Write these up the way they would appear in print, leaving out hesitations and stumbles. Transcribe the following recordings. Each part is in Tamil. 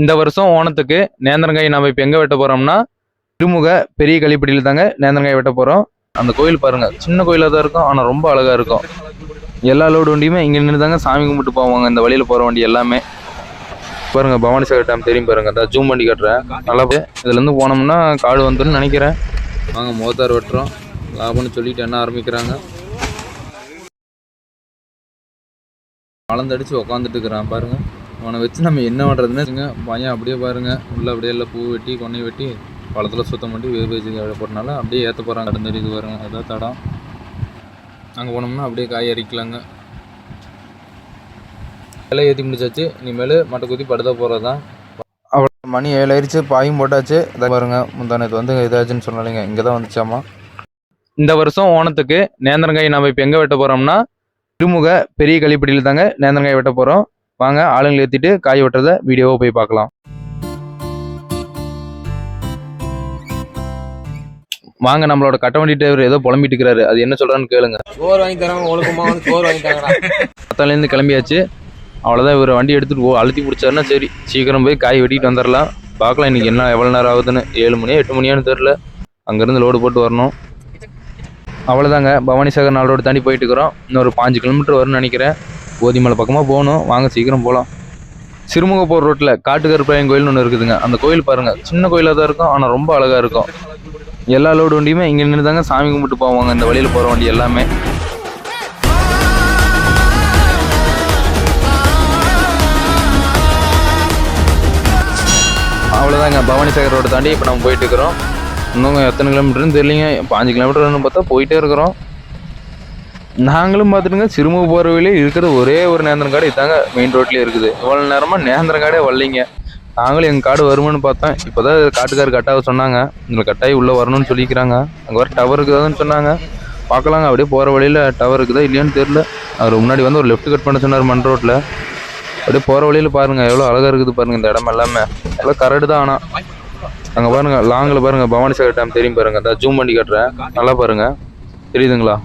இந்த வருஷம் ஓணத்துக்கு நேந்திரங்காய் நம்ம இப்போ எங்கே வெட்ட போகிறோம்னா திருமுக பெரிய கழிப்படியில் தாங்க நேந்திரங்காய் வெட்ட போகிறோம். அந்த கோயில் பாருங்க, சின்ன கோயிலாக தான் இருக்கும், ஆனால் ரொம்ப அழகாக இருக்கும். எல்லா லோடு வண்டியுமே இங்கே நின்று தாங்க சாமி கும்பிட்டு போவாங்க. இந்த வழியில் போகிற வண்டி எல்லாமே பாருங்க. பவானி சாகர் டேம் தெரியும் பாருங்க, அந்த ஜூம் வண்டி கட்டுறேன் நல்லா. இதுலேருந்து போனோம்னா காடு வந்துன்னு நினைக்கிறேன். வாங்க மோத்தார் வெட்டுறோம் லாபம்னு சொல்லிட்டு என்ன ஆரம்பிக்கிறாங்க. மலந்தடிச்சு உக்காந்துட்டு இருக்கிறான் பாருங்க. அவனை வச்சு நம்ம என்ன பண்ணுறதுன்னு பையன் அப்படியே பாருங்க. உள்ள அப்படியே இல்லை பூ வெட்டி கொன்னை வெட்டி பழத்தில் சுத்தம் பண்ணி வேவேஜி போட்டனால அப்படியே ஏற்ற போகிறாங்க. கடந்தடி இது பாருங்க, அதான் தடம். அங்கே போனோம்னா அப்படியே காய் அரிக்கலாங்க. எல்லாம் ஏற்றி முடிச்சாச்சு. இனிமேல் மட்டை குத்தி படுத்த போகிறது தான். அவ்வளோ மணி 7 ஆயிடுச்சு, பாயும் போட்டாச்சு. இதை பாருங்க, முந்தானத்து வந்து இதாச்சுன்னு சொன்னாலிங்க, இங்கே தான் வந்துச்சாமா. இந்த வருஷம் ஓணத்துக்கு நேந்திரங்காய் நம்ம இப்போ எங்கே வெட்ட போகிறோம்னா திருமுக பெரிய கழிப்படியில் தாங்க நேந்திரங்காய் வெட்ட போகிறோம். வாங்க ஆளுங்களை ஏற்றிட்டு காய் வெட்டுறத வீடியோவை போய் பார்க்கலாம். வாங்க, நம்மளோட கட்ட வண்டி டிரைவர் ஏதோ புலம்பிட்டு இருக்கிறாரு, அது என்ன சொல்றான்னு கேளுங்க. சோறு வாங்கி தராங்க, ஒழுக்கமா சோறு வாங்கி தராங்க. பத்தாலேருந்து கிளம்பியாச்சு. அவ்வளோதான், இவர் வண்டி எடுத்துட்டு அழுத்தி பிடிச்சாருன்னா சரி, சீக்கிரம் போய் காய் வெட்டிட்டு வந்துடலாம். பார்க்கலாம் இன்னைக்கு என்ன எவ்வளோ நேரம் ஆகுதுன்னு. 7 மணியா 8 மணியான்னு தெரில. அங்கேருந்து லோடு போட்டு வரணும். அவ்வளோதாங்க, பவானி சாகர் 4 ரோடு தாண்டி போயிட்டு இருக்கிறோம். இன்னொரு 5 கிலோமீட்டர் வரும்னு நினைக்கிறேன். ஓதிமலை பக்கமாக போகணும். வாங்க சீக்கிரம் போகலாம். சிறுமுக போகிற ரோட்டில் காட்டுக்கருப்பாயன் கோயில்னு ஒன்று இருக்குதுங்க. அந்த கோயில் பாருங்கள், சின்ன கோயிலாக தான் இருக்கும், ஆனால் ரொம்ப அழகாக இருக்கும். எல்லா லோடு வண்டியுமே இங்கே நின்று தாங்க சாமி கும்பிட்டு போவாங்க. இந்த வழியில் போகிற வண்டி எல்லாமே அவ்வளோதாங்க. பவானி சாகர் ரோடு தாண்டி இப்போ நம்ம போயிட்டு இருக்கிறோம். இன்னும் எத்தனை கிலோமீட்டர்னு தெரியலிங்க. 5 கிலோமீட்டர்னு பார்த்தா போயிட்டே இருக்கிறோம். நாங்களும் பார்த்துட்டுங்க, சிறுமுக போகிற வழியிலே இருக்கிற ஒரே ஒரு நேந்திரங்காடு இதாங்க மெயின் ரோட்லேயே இருக்குது. இவ்வளோ நேரமாக நேந்திரங்காடே வரலைங்க. நாங்களும் எங்கள் காடு வருமானு பார்த்தேன். இப்போ தான் காட்டுக்கார் கட்டாக சொன்னாங்க, இந்த கட்டாயி உள்ளே வரணும்னு சொல்லிக்கிறாங்க. அங்கே வர டவர் இருக்குதான்னு சொன்னாங்க. பார்க்கலாங்க, அப்படியே போகிற வழியில் டவர் இருக்குதா இல்லையான்னு தெரில. அவர் முன்னாடி வந்து ஒரு லெஃப்ட் கட் பண்ண சொன்னார் மண் ரோட்டில். அப்படியே போகிற வழியில் பாருங்கள் எவ்வளோ அழகாக இருக்குது பாருங்கள். இந்த இடம் எல்லாமே எல்லாம் கரடு தான். ஆனால் அங்கே பாருங்கள், லாங்கில் பாருங்கள் பவானி சாகர் டேம் தெரியும் பாருங்கள். அதான் ஜூம் பண்ணி கட்டுறேன் நல்லா பாருங்கள், தெரியுதுங்களா?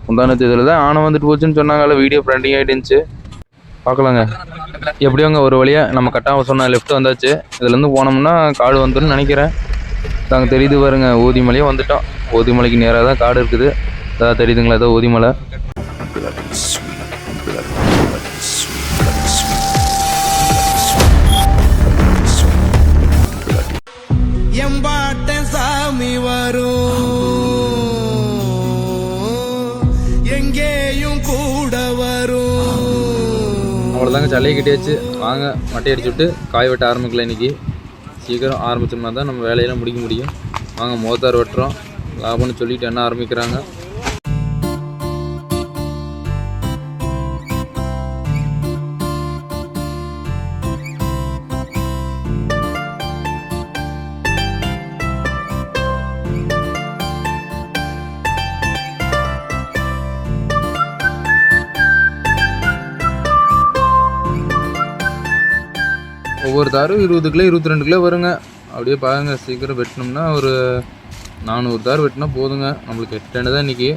முந்தானத்து இதில் தான் ஆனை வந்துட்டு போச்சுன்னு சொன்னாங்க. வீடியோ ப்ரிண்டிங் ஆகிட்டுருந்துச்சு. பார்க்கலாங்க. எப்படியோங்க ஒரு வழியாக நம்ம கட்டாக சொன்ன லெஃப்ட் வந்தாச்சு. இதுலேருந்து போனோம்னா காடு வந்துடும் நினைக்கிறேன். நாங்கள் தெரியுது பாருங்க, ஓதிமலையே வந்துட்டோம். ஓதிமலைக்கு நேராக தான் காடு இருக்குது. அதான் தெரியுதுங்களா, ஏதோ ஓதிமலை. எம்பாட்டன் சாமி வரும், எங்கேயும் கூட வரும். அவ்வளோதாங்க, சல்லையை கட்டியாச்சு. வாங்க மட்டை அடிச்சு விட்டு காய் வெட்ட ஆரம்பிக்கலாம். இன்றைக்கி சீக்கிரம் ஆரம்பிச்சோம்னா தான் நம்ம வேலையெல்லாம் முடிக்க முடியும். வாங்க மோத்தார் வெட்டுறோம் லாபம்னு சொல்லிட்டு என்ன ஆரம்பிக்கிறாங்க. ஒவ்வொரு தாரும் 20 கிலோ 22 கிலோ வருங்க. அப்படியே பாருங்க, சீக்கிரம் வெட்டினோம்னா ஒரு 400 தார் வெட்டினா போதுங்க. நம்மளுக்கு 8 தான் இன்றைக்கி.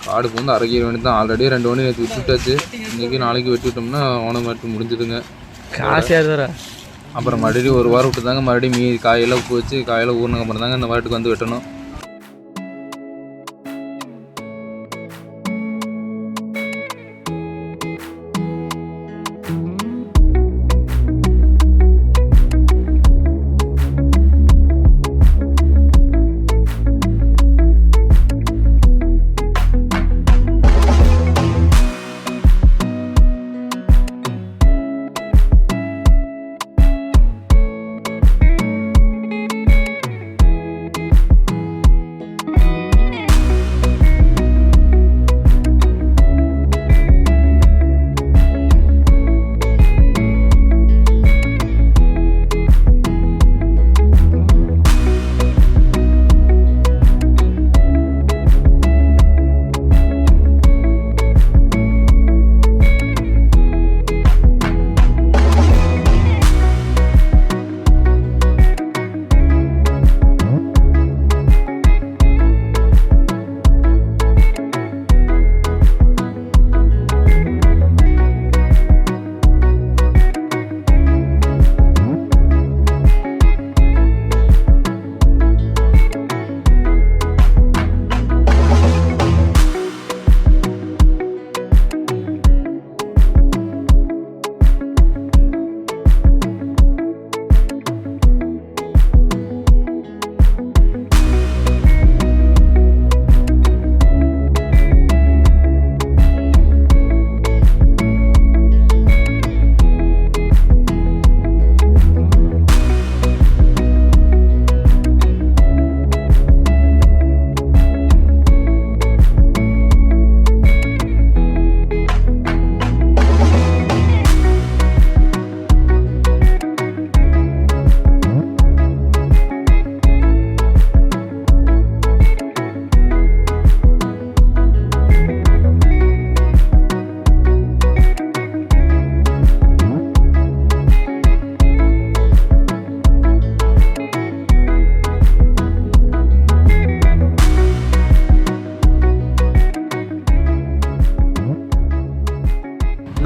காடுக்கு வந்து அரைக்கிற வேண்டி தான். ஆல்ரெடி 2 வண்டி நேற்று விட்டுட்டாச்சு. இன்றைக்கி நாளைக்கு வெட்டி விட்டோம்னா ஓனம் மாட்டு முடிஞ்சுதுங்க. அப்புறம் மறுபடியும் ஒரு வாரம் விட்டு தாங்க மறுபடியும் மீதி காயெல்லாம் உப்பு வச்சு காயெல்லாம் ஊறினக்கு அப்புறம் தாங்க இந்த வாட்டுக்கு வந்து வெட்டணும்.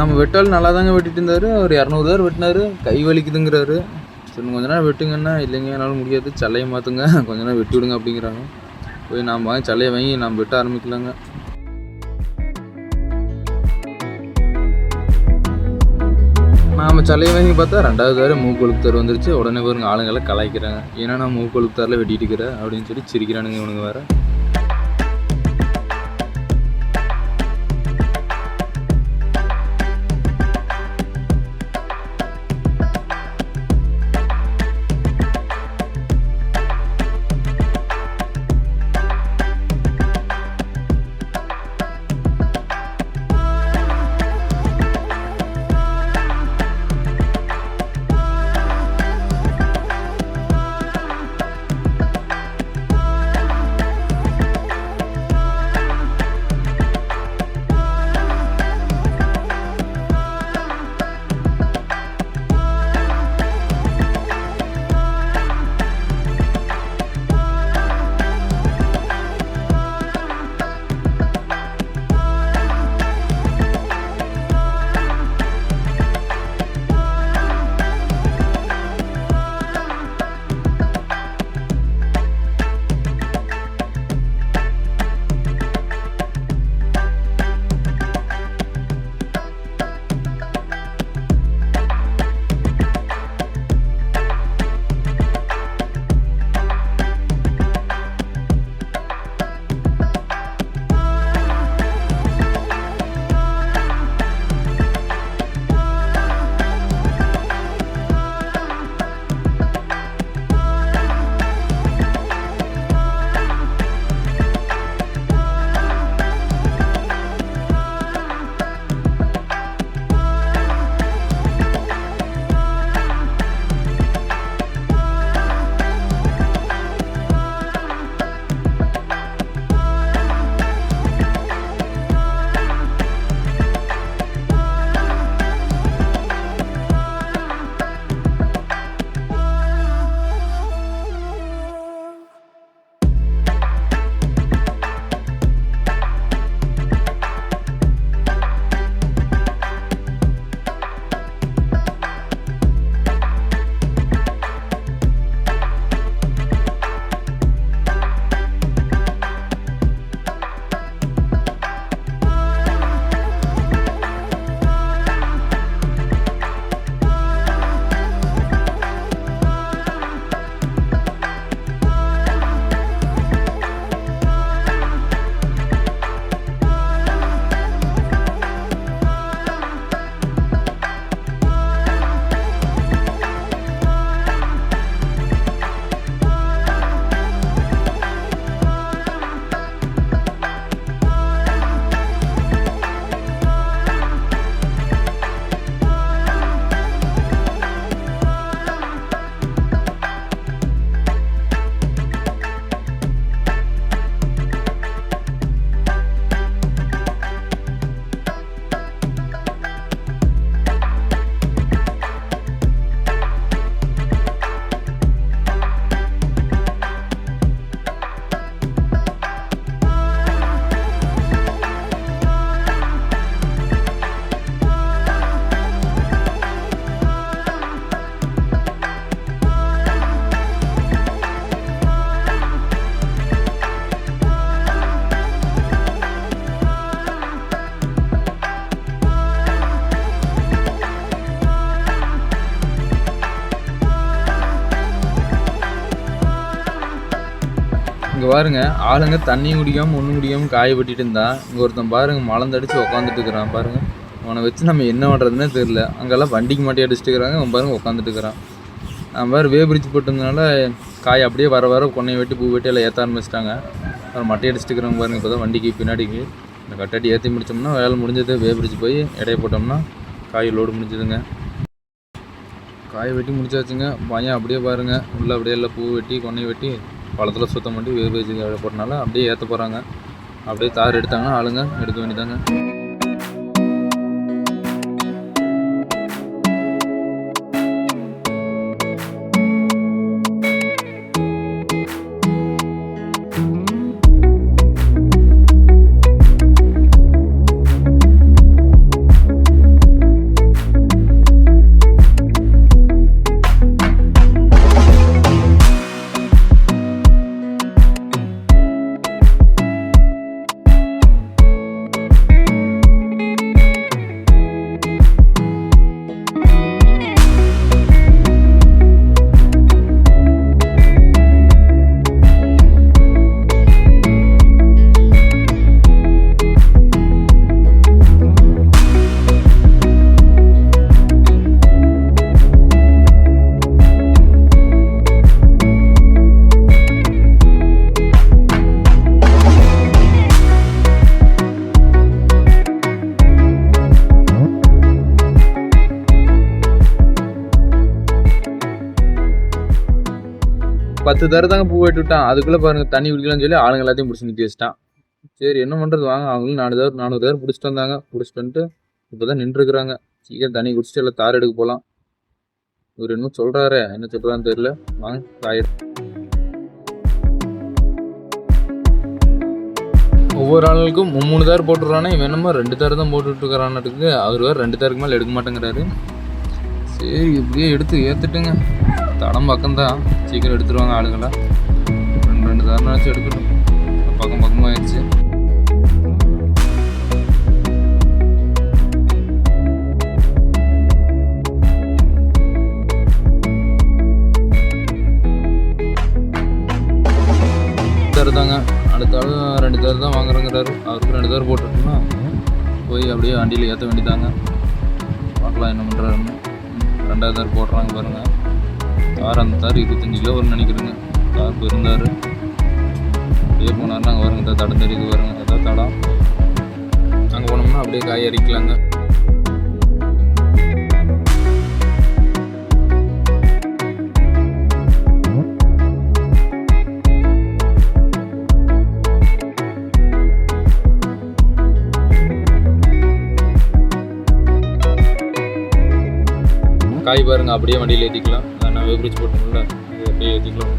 நம்ம வெட்டாலும் நல்லா தாங்க வெட்டிட்டு இருந்தார். அவர் 200 வெட்டினார். கை வலிக்குதுங்கிறாரு. சரி கொஞ்ச நேரம் வெட்டுங்கன்னா, இல்லைங்க என்னால் முடியாது, சல்லையை மாற்றுங்க, கொஞ்ச நேரம் வெட்டி விடுங்க அப்படிங்கிறாங்க. போய் நாம் வாங்கி சல்லையை வாங்கி நாம் வெட்ட ஆரம்பிக்கலாங்க. நாம் சல்லையை வாங்கி பார்த்தா 2வது வேறு மூக்கொழுத்தார் வந்துருச்சு. உடனே பாருங்க ஆளுங்கெல்லாம் கலாய்க்கிறாங்க. ஏன்னா நான் மூக்கொழுத்தாரில் வெட்டிட்டு இருக்கிறேன் அப்படின்னு சொல்லி சிரிக்கிறானுங்க இவனுங்க வேறு. இங்கே பாருங்க ஆளுங்க தண்ணி குடிக்காமல் ஒன்றும் குடிக்காமல் காய வெட்டிட்டு இருந்தா, இங்கே ஒருத்தன் பாருங்க மலந்தடிச்சு உட்காந்துட்டு இருக்கிறான் பாருங்க. அவனை வச்சு நம்ம என்ன பண்ணுறதுன்னே தெரில. அங்கெல்லாம் வண்டிக்கு மாட்டி அடிச்சுட்டு இருக்கிறாங்க, அவன் பாருங்க உட்காந்துட்டு இருக்கிறான். நான் வேறு பிரிட்ஜ் போட்டிருந்தனால காய் அப்படியே வர வர கொன்னை வெட்டி பூ வெட்டி எல்லாம் ஏற்ற ஆரம்பிச்சிட்டாங்க. அப்புறம் மட்டை அடிச்சுட்டு இருக்கிறவங்க பாருங்க. இப்போ தான் வண்டிக்கு பின்னாடிக்கு இந்த கட்டாட்டி ஏற்றி முடித்தோம்னா வேலை முடிஞ்சது. பிரிட்ஜ் போய் இடையே போட்டோம்னா காய் லோடு முடிஞ்சதுங்க. காய் வெட்டி முடிச்சாச்சுங்க. பையன் அப்படியே பாருங்கள் உள்ளே அப்படியே எல்லாம் பூ வெட்டி கொன்னை வெட்டி பழத்தில் சுத்தம் பண்ணி பிரிட்ஜுக்கு போட்டனால அப்படியே ஏற்ற போகிறாங்க. அப்படியே தார் எடுத்தாங்கன்னா ஆளுங்க எடுக்க வேண்டியதாங்க. 10 தர தாங்க பூ வெட்டி விட்டான். அதுக்குள்ளே பாருங்கள் தண்ணி குடிக்கலாம்னு சொல்லி ஆளுங்க எல்லாத்தையும் பிடிச்சி நிறுத்தி வச்சிட்டான். சரி என்ன பண்ணுறது வாங்க, அவங்களும் 400 பேர் பிடிச்சிட்டு வந்தாங்க. பிடிச்சிட்டு வந்துட்டு இப்போ தான் நின்றுருக்குறாங்க. சீக்கிரம் தண்ணி குடிச்சிட்டு எல்லாம் தார் எடுக்க போகலாம். இவர் இன்னும் சொல்கிறாரு, என்ன சொல்கிறான்னு தெரியல. வாங்க தார். ஒவ்வொரு ஆளுக்கும் 3 தார் போட்டுடுறானே, இவன் என்னமோ 2 தார் தான் போட்டுட்ருக்கிறான்னுக்கு. அவர் வேறு 2 தாருக்கு மேலே எடுக்க மாட்டேங்கிறாரு. சரி இப்படியே எடுத்து ஏற்றுட்டுங்க. தடம் பக்கம்தான், சீக்கிரம் எடுத்துருவாங்க ஆளுங்களாம். 2 தாருனாச்சும் எடுக்கட்டும். பக்கமாக ஆயிடுச்சு. தாங்க அடுத்த ஆள் 2 தார் தான் வாங்குறேங்கிறாரு. அவருக்கு 2 தார் போட்டுட்டோம்னா போய் அப்படியே வண்டியில் ஏற்ற வேண்டியதாங்க. பார்க்கலாம் என்ன பண்ணுறாருன்னு. 2வது தார் போடுறாங்க பாருங்கள். தார் அந்த தார் 25 கிலோ வரும்னு நினைக்கிறேங்க. தார் இருந்தார் அப்படியே போனார்னா அங்கே வருங்க. தடம் தெரியுது வருங்க, ஏதாவது தடம். அங்கே போனோம்னா அப்படியே காய் அரிக்கலாங்க. காய் பாருங்க அப்படியே வண்டியில் ஏற்றிக்கலாம். நான் வேப்ரிச்சு போட்டோம்ல, அது அப்படியே ஏற்றிக்கலாம்.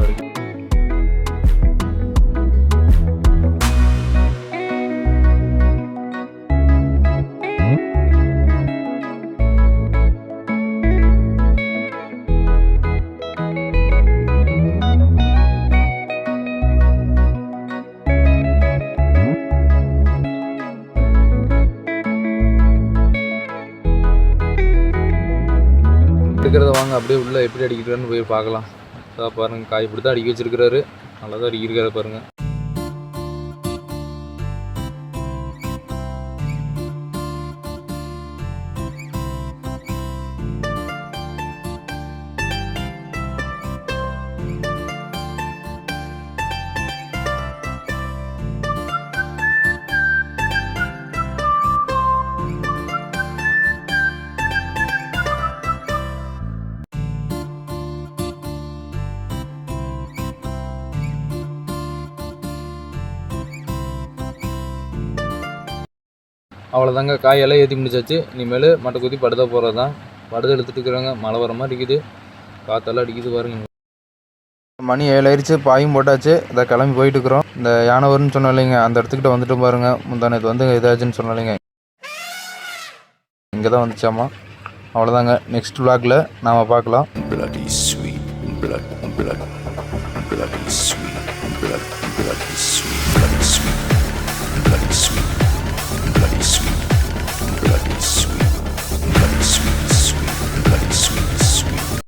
இருக்கிறத வாங்க அப்படியே உள்ளே எப்படி அடிக்கிறான்னு போய் பார்க்கலாம். அதான் பாருங்கள் காய் இப்படி தான் அடிக்க வச்சிருக்கிறாரு. நல்லா தான் அடிக்கிறாரு பாருங்கள். அவ்வளோதாங்க, காயெல்லாம் ஏற்றி முடிச்சாச்சு. இனிமேல் மட்டை குத்தி படுதா போகிறது தான். படுதை எடுத்துகிட்டு இருக்கிறாங்க. மழை வர மாதிரி இருக்குது, காற்றெல்லாம் அடிக்குது பாருங்க. மணி 7 ஆயிடுச்சு. பாயும் போட்டாச்சு. இதை கிளம்பி போயிட்டு இருக்கிறோம். இந்த யானை வரும்னு சொன்னோம் இல்லைங்க, அந்த இடத்துக்கிட்ட வந்துட்டு பாருங்க. முந்தானத்து வந்து இதாச்சுன்னு சொன்னோம் இல்லைங்க, இங்கே தான் வந்துச்சாமா. அவ்வளோதாங்க, நெக்ஸ்ட் vlogல நாம் பார்க்கலாம். Bloody sweet, bloody sweet, bloody sweet, bloody sweet, bloody sweet, bloody